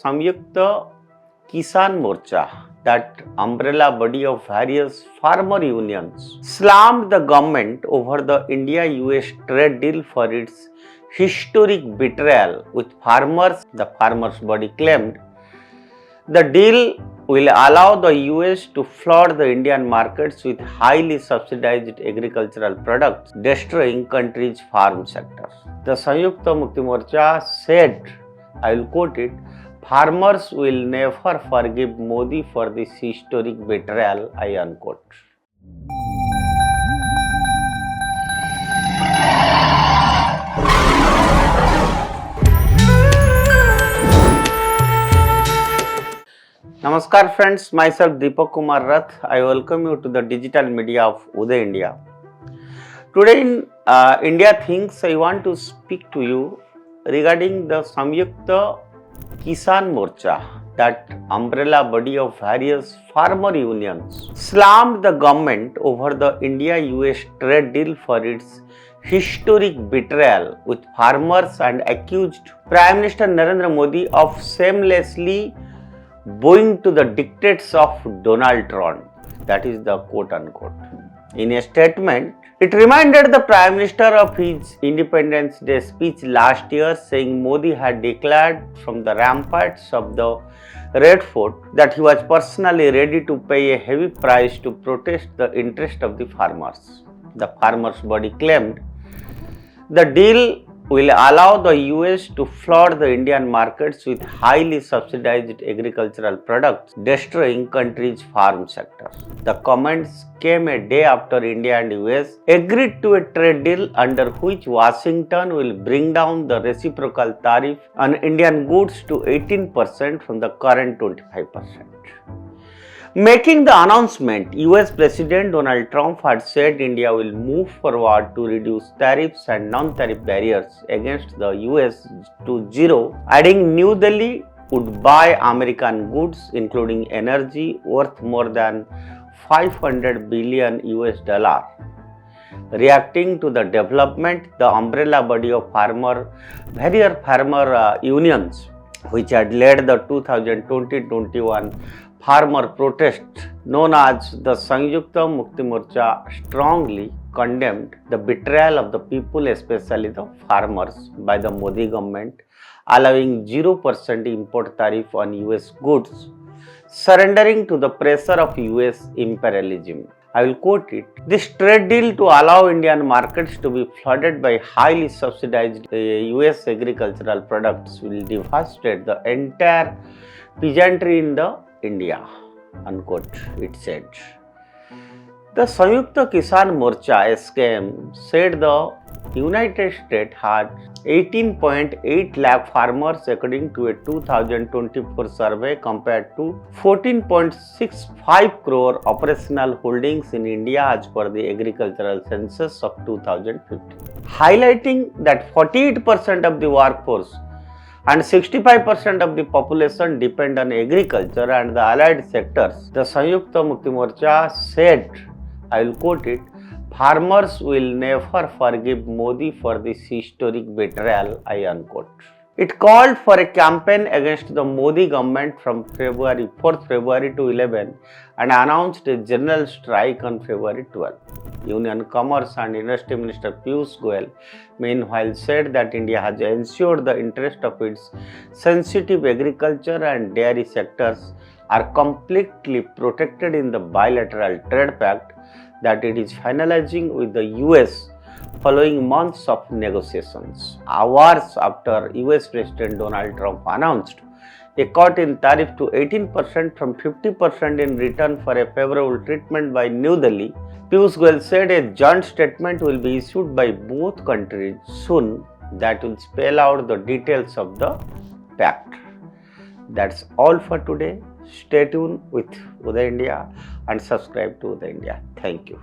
Samyukta Kisan Morcha, that umbrella body of various farmer unions, slammed the government over the India-US trade deal for its historic betrayal with farmers. The farmers' body claimed the deal will allow the US to flood the Indian markets with highly subsidized agricultural products, destroying country's farm sector. The Samyukta Mukti Morcha said, I will quote it, "Farmers will never forgive Modi for this historic betrayal," I unquote. Namaskar friends, myself Deepak Kumar Rath. I welcome you to the digital media of Uday India. Today in India Things, I want to speak to you regarding the Samyukta Kisan Morcha, that umbrella body of various farmer unions, slammed the government over the India-US trade deal for its historic betrayal with farmers and accused Prime Minister Narendra Modi of shamelessly bowing to the dictates of Donald Trump. That is the quote unquote. In a statement, it reminded the Prime Minister of his Independence Day speech last year, saying Modi had declared from the ramparts of the Red Fort that he was personally ready to pay a heavy price to protect the interest of the farmers. The farmers' body claimed the deal will allow the US to flood the Indian markets with highly subsidized agricultural products, destroying country's farm sector. The comments came a day after India and US agreed to a trade deal under which Washington will bring down the reciprocal tariff on Indian goods to 18% from the current 25%. Making the announcement, US President Donald Trump had said India will move forward to reduce tariffs and non-tariff barriers against the US to zero, adding New Delhi would buy American goods including energy worth more than $500 billion. Reacting to the development, the umbrella body of various farmer unions, which had led the 2020-21 farmer protest known as the Samyukta Mukti Morcha, strongly condemned the betrayal of the people, especially the farmers, by the Modi government, allowing 0% import tariff on US goods, surrendering to the pressure of US imperialism. I will quote it. This trade deal to allow Indian markets to be flooded by highly subsidized US agricultural products will devastate the entire peasantry in the India, unquote, it said. The Samyukta Kisan Morcha SKM said the United States had 18.8 lakh farmers according to a 2024 survey compared to 14.65 crore operational holdings in India as per the agricultural census of 2015. Highlighting that 48% of the workforce and 65% of the population depend on agriculture and the allied sectors, the Samyukta Mukti Morcha said, I will quote it, "Farmers will never forgive Modi for this historic betrayal," I unquote. It called for a campaign against the Modi government from 4th February to 11 and announced a general strike on February 12. Union Commerce and Industry Minister Piyush Goyal meanwhile said that India has ensured the interest of its sensitive agriculture and dairy sectors are completely protected in the bilateral trade pact that it is finalizing with the US following months of negotiations. Hours after US President Donald Trump announced a cut in tariff to 18% from 50% in return for a favorable treatment by New Delhi, Piyush Goyal said a joint statement will be issued by both countries soon that will spell out the details of the pact. That's all for today. Stay tuned with Uday India and subscribe to Uday India. Thank you.